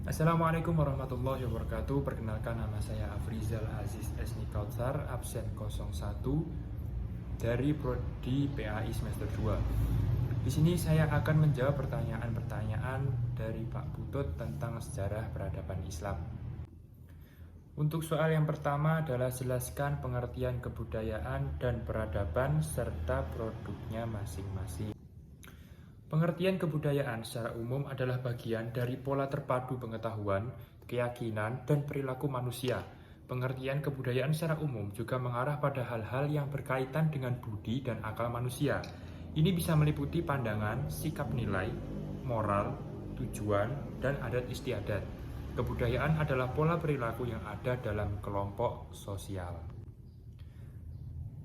Assalamualaikum warahmatullahi wabarakatuh. Perkenalkan, nama saya Afrizal Aziz Esni Kautsar, absen 01 dari Prodi PAI semester 2. Di sini saya akan menjawab pertanyaan-pertanyaan dari Pak Putut tentang sejarah peradaban Islam. Untuk soal yang pertama adalah jelaskan pengertian kebudayaan dan peradaban serta produknya masing-masing. Pengertian kebudayaan secara umum adalah bagian dari pola terpadu pengetahuan, keyakinan, dan perilaku manusia. Pengertian kebudayaan secara umum juga mengarah pada hal-hal yang berkaitan dengan budi dan akal manusia. Ini bisa meliputi pandangan, sikap nilai, moral, tujuan, dan adat istiadat. Kebudayaan adalah pola perilaku yang ada dalam kelompok sosial.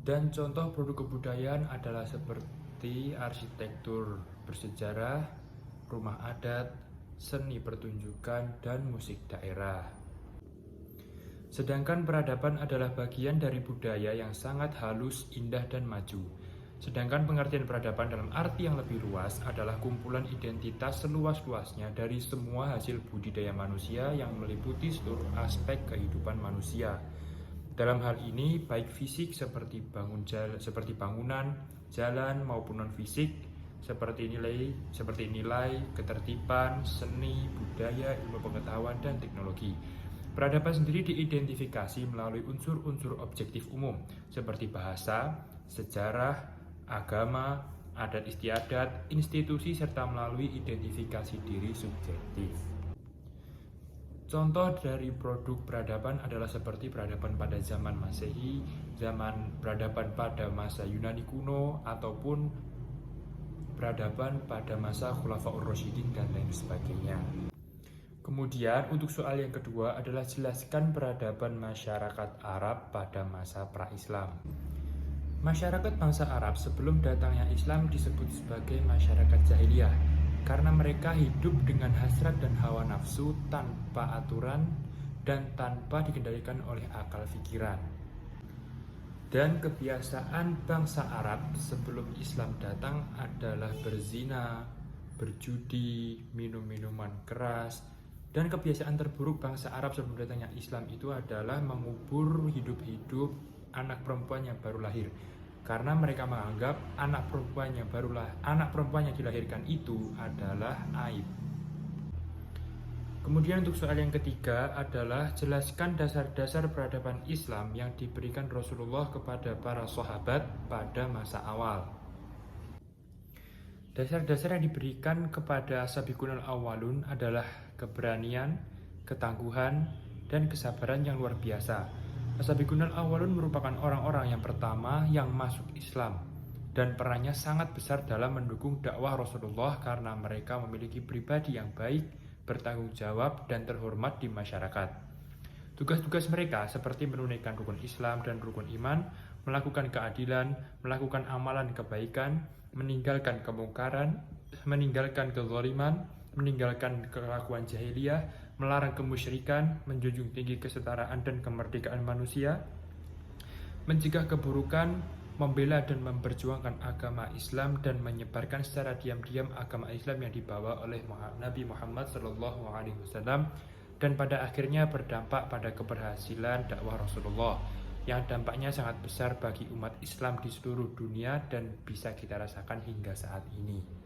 Dan contoh produk kebudayaan adalah seperti arsitektur bersejarah, rumah adat, seni pertunjukan, dan musik daerah. Sedangkan peradaban adalah bagian dari budaya yang sangat halus, indah, dan maju. Sedangkan pengertian peradaban dalam arti yang lebih luas adalah kumpulan identitas seluas-luasnya dari semua hasil budidaya manusia yang meliputi seluruh aspek kehidupan manusia. Dalam hal ini, baik fisik seperti bangunan, jalan, maupun non-fisik seperti nilai, ketertiban, seni, budaya, ilmu pengetahuan, dan teknologi. Peradaban sendiri diidentifikasi melalui unsur-unsur objektif umum seperti bahasa, sejarah, agama, adat istiadat, institusi, serta melalui identifikasi diri subjektif. Contoh dari produk peradaban adalah seperti peradaban pada zaman Masehi, zaman peradaban pada masa Yunani kuno, ataupun peradaban pada masa Khulafaur Rasyidin dan lain sebagainya. Kemudian untuk soal yang kedua adalah jelaskan peradaban masyarakat Arab pada masa pra-Islam. Masyarakat bangsa Arab sebelum datangnya Islam disebut sebagai masyarakat jahiliyah karena mereka hidup dengan hasrat dan hawa nafsu tanpa aturan dan tanpa dikendalikan oleh akal pikiran. Dan kebiasaan bangsa Arab sebelum Islam datang adalah berzina, berjudi, minum minuman keras, dan kebiasaan terburuk bangsa Arab sebelum datangnya Islam itu adalah mengubur hidup-hidup anak perempuan yang baru lahir. Karena mereka menganggap anak perempuan yang dilahirkan itu adalah aib. Kemudian untuk soal yang ketiga adalah jelaskan dasar-dasar peradaban Islam yang diberikan Rasulullah kepada para sahabat pada masa awal. Dasar-dasar yang diberikan kepada Sabiqunal Awwalun adalah keberanian, ketangguhan, dan kesabaran yang luar biasa. As-Sabiqunal Awwalun merupakan orang-orang yang pertama yang masuk Islam dan perannya sangat besar dalam mendukung dakwah Rasulullah karena mereka memiliki pribadi yang baik, bertanggung jawab, dan terhormat di masyarakat. Tugas-tugas mereka seperti menunaikan rukun Islam dan rukun iman, melakukan keadilan, melakukan amalan kebaikan, meninggalkan kemungkaran, meninggalkan kezaliman, meninggalkan kelakuan jahiliyah, melarang kemusyrikan, menjunjung tinggi kesetaraan dan kemerdekaan manusia, mencegah keburukan, membela dan memperjuangkan agama Islam, dan menyebarkan secara diam-diam agama Islam yang dibawa oleh Nabi Muhammad SAW, dan pada akhirnya berdampak pada keberhasilan dakwah Rasulullah yang dampaknya sangat besar bagi umat Islam di seluruh dunia dan bisa kita rasakan hingga saat ini.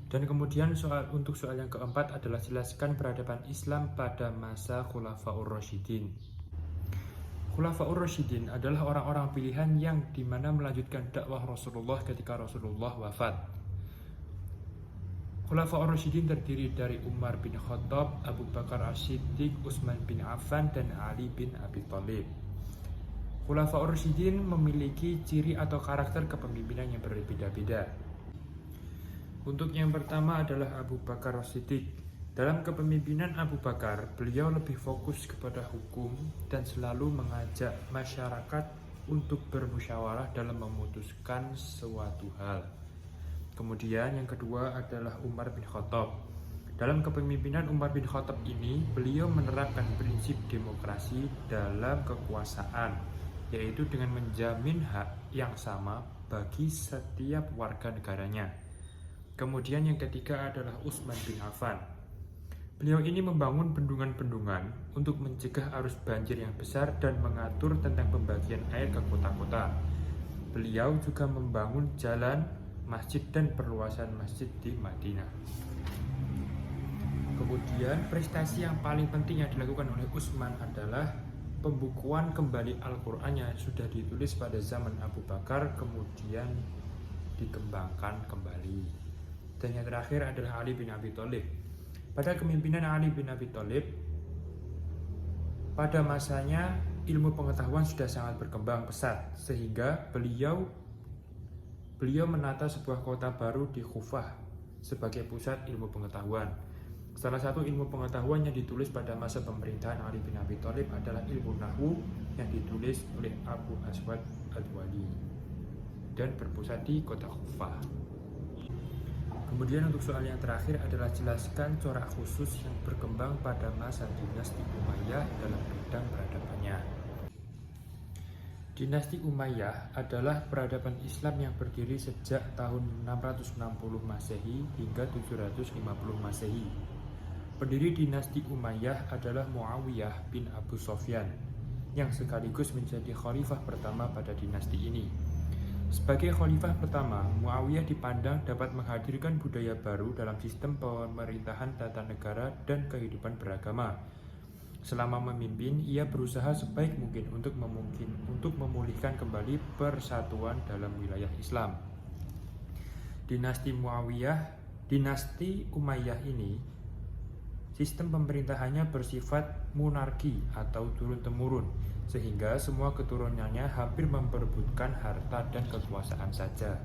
Dan kemudian untuk soal yang keempat adalah jelaskan peradaban Islam pada masa Khulafaur Rasyidin. Khulafaur Rasyidin adalah orang-orang pilihan yang dimana melanjutkan dakwah Rasulullah ketika Rasulullah wafat. Khulafaur Rasyidin terdiri dari Umar bin Khattab, Abu Bakar As-Siddiq, Utsman bin Affan, dan Ali bin Abi Thalib. Khulafaur Rasyidin memiliki ciri atau karakter kepemimpinan yang berbeda-beda. Untuk yang pertama adalah Abu Bakar As-Siddiq. Dalam kepemimpinan Abu Bakar, beliau lebih fokus kepada hukum dan selalu mengajak masyarakat untuk bermusyawarah dalam memutuskan suatu hal. Kemudian yang kedua adalah Umar bin Khattab. Dalam kepemimpinan Umar bin Khattab ini, beliau menerapkan prinsip demokrasi dalam kekuasaan, yaitu dengan menjamin hak yang sama bagi setiap warga negaranya. Kemudian yang ketiga adalah Utsman bin Affan. Beliau ini membangun bendungan-bendungan untuk mencegah arus banjir yang besar dan mengatur tentang pembagian air ke kota-kota. Beliau juga membangun jalan, masjid, dan perluasan masjid di Madinah. Kemudian prestasi yang paling penting yang dilakukan oleh Utsman adalah pembukuan kembali Al-Quran yang sudah ditulis pada zaman Abu Bakar kemudian dikembangkan kembali. Dan yang terakhir adalah Ali bin Abi Thalib. Pada kepemimpinan Ali bin Abi Thalib, pada masanya ilmu pengetahuan sudah sangat berkembang pesat sehingga beliau menata sebuah kota baru di Kufah sebagai pusat ilmu pengetahuan. Salah satu ilmu pengetahuan yang ditulis pada masa pemerintahan Ali bin Abi Thalib adalah ilmu Nahwu yang ditulis oleh Abu Aswad Ad-Duali dan berpusat di kota Kufah. Kemudian untuk soal yang terakhir adalah jelaskan corak khusus yang berkembang pada masa dinasti Umayyah dalam bidang peradabannya. Dinasti Umayyah adalah peradaban Islam yang berdiri sejak tahun 660 Masehi hingga 750 Masehi. Pendiri dinasti Umayyah adalah Muawiyah bin Abu Sofyan yang sekaligus menjadi khalifah pertama pada dinasti ini. Sebagai khalifah pertama, Muawiyah dipandang dapat menghadirkan budaya baru dalam sistem pemerintahan tata negara dan kehidupan beragama. Selama memimpin, ia berusaha sebaik mungkin untuk memulihkan kembali persatuan dalam wilayah Islam. Dinasti Umayyah ini, sistem pemerintahannya bersifat monarki atau turun-temurun, sehingga semua keturunannya hampir memperebutkan harta dan kekuasaan saja.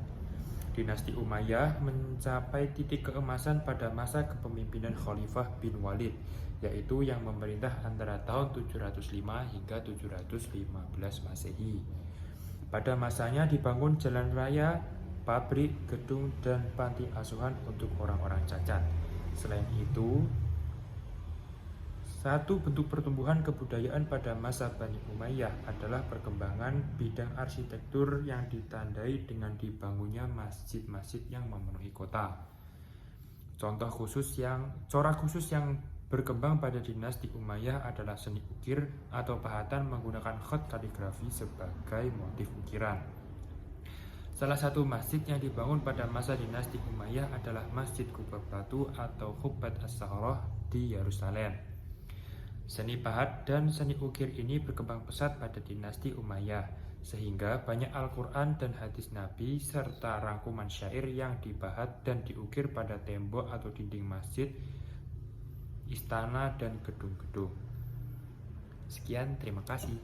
Dinasti Umayyah mencapai titik keemasan pada masa kepemimpinan Khalifah bin Walid, yaitu yang memerintah antara tahun 705 hingga 715 Masehi. Pada masanya dibangun jalan raya, pabrik, gedung, dan panti asuhan untuk orang-orang cacat. Selain itu, satu bentuk pertumbuhan kebudayaan pada masa Bani Umayyah adalah perkembangan bidang arsitektur yang ditandai dengan dibangunnya masjid-masjid yang memenuhi kota. Corak khusus yang berkembang pada dinasti Umayyah adalah seni ukir atau pahatan menggunakan khat kaligrafi sebagai motif ukiran. Salah satu masjid yang dibangun pada masa dinasti Umayyah adalah Masjid Qubat Batu atau Qubat As-Sahrah di Yerusalem. Seni pahat dan seni ukir ini berkembang pesat pada dinasti Umayyah, sehingga banyak Al-Quran dan hadis Nabi serta rangkuman syair yang dipahat dan diukir pada tembok atau dinding masjid, istana, dan gedung-gedung. Sekian, terima kasih.